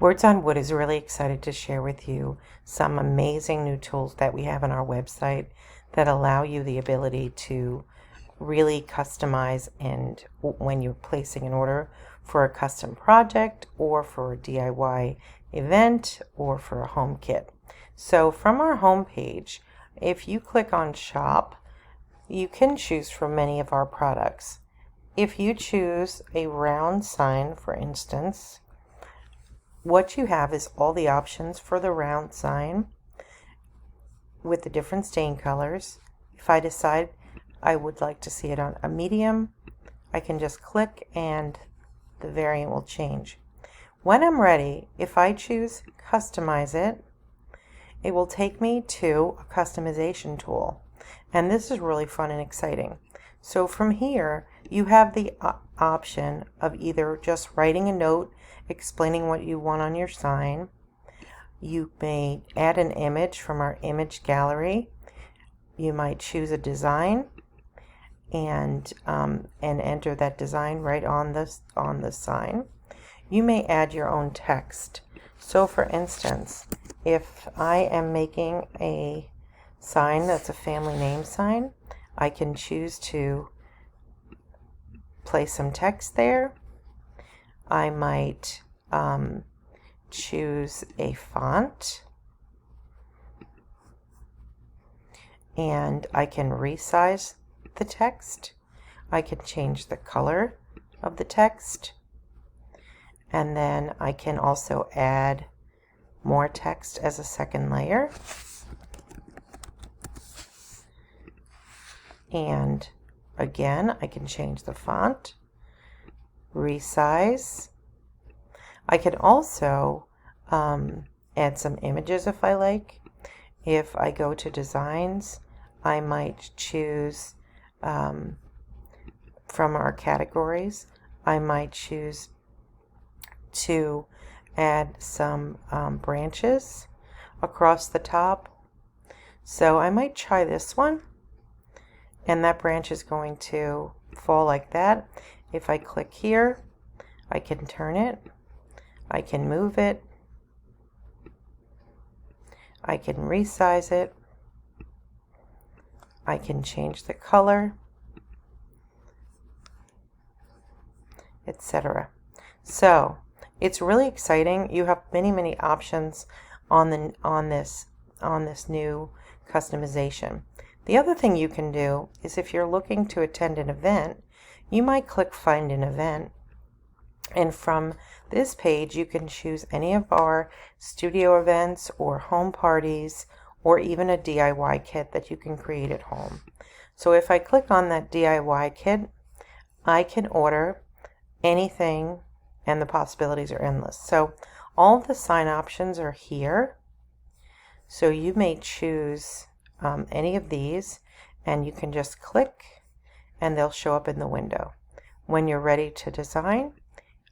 Words on Wood is really excited to share with you some amazing new tools that we have on our website that allow you the ability to really customize and when you're placing an order for a custom project or for a DIY event or for a home kit. So from our home page, if you click on shop, you can choose from many of our products. If you choose a round sign, for instance, what you have is all the options for the round sign with the different stain colors. If I decide I would like to see it on a medium, I can just click and the variant will change. When I'm ready, if I choose customize it, it will take me to a customization tool. And this is really fun and exciting. So from here, you have the option of either just writing a note explaining what you want on your sign. You may add an image from our image gallery. You might choose a design and enter that design right on the sign. You may add your own text. So for instance, if I am making a sign that's a family name sign, I can choose to place some text there. I might choose a font, and I can resize the text. I can change the color of the text, and then I can also add more text as a second layer. And again, I can change the font, resize. I can also add some images if I like. If I go to designs, I might choose from our categories, I might choose to add some branches across the top. So I might try this one, and that branch is going to fall like that. If I click here, I can turn it, I can move it, I can resize it, I can change the color, etc. So it's really exciting. You have many options on this new customization. The other thing you can do is if you're looking to attend an event, you might click Find an Event. And from this page, you can choose any of our studio events or home parties or even a DIY kit that you can create at home. So if I click on that DIY kit, I can order anything and the possibilities are endless. So all of the sign options are here. So you may choose any of these and you can just click and they'll show up in the window. When you're ready to design,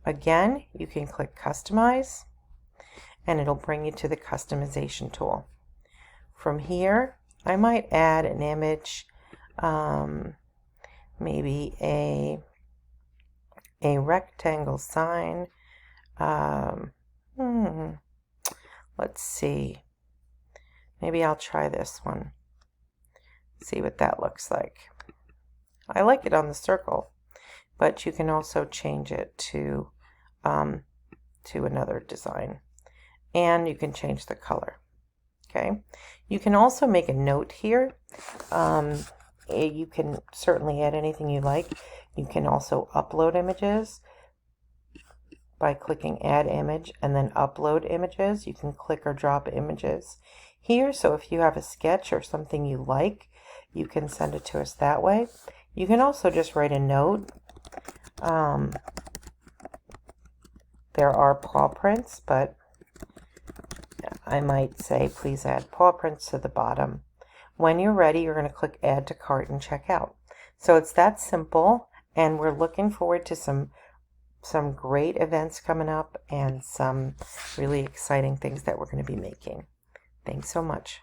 again, you can click Customize and it'll bring you to the customization tool. From here, I might add an image, maybe a rectangle sign. Let's see. Maybe I'll try this one. See what that looks like. I like it on the circle, but you can also change it to another design, and you can change the color. Okay. You can also make a note here. You can certainly add anything you like. You can also upload images by clicking Add Image and then Upload Images. You can click or drop images here. So if you have a sketch or something you like, you can send it to us that way. You can also just write a note. There are paw prints, but I might say, please add paw prints to the bottom. When you're ready, you're going to click Add to Cart and check out. So it's that simple, and we're looking forward to some great events coming up and some really exciting things that we're going to be making. Thanks so much.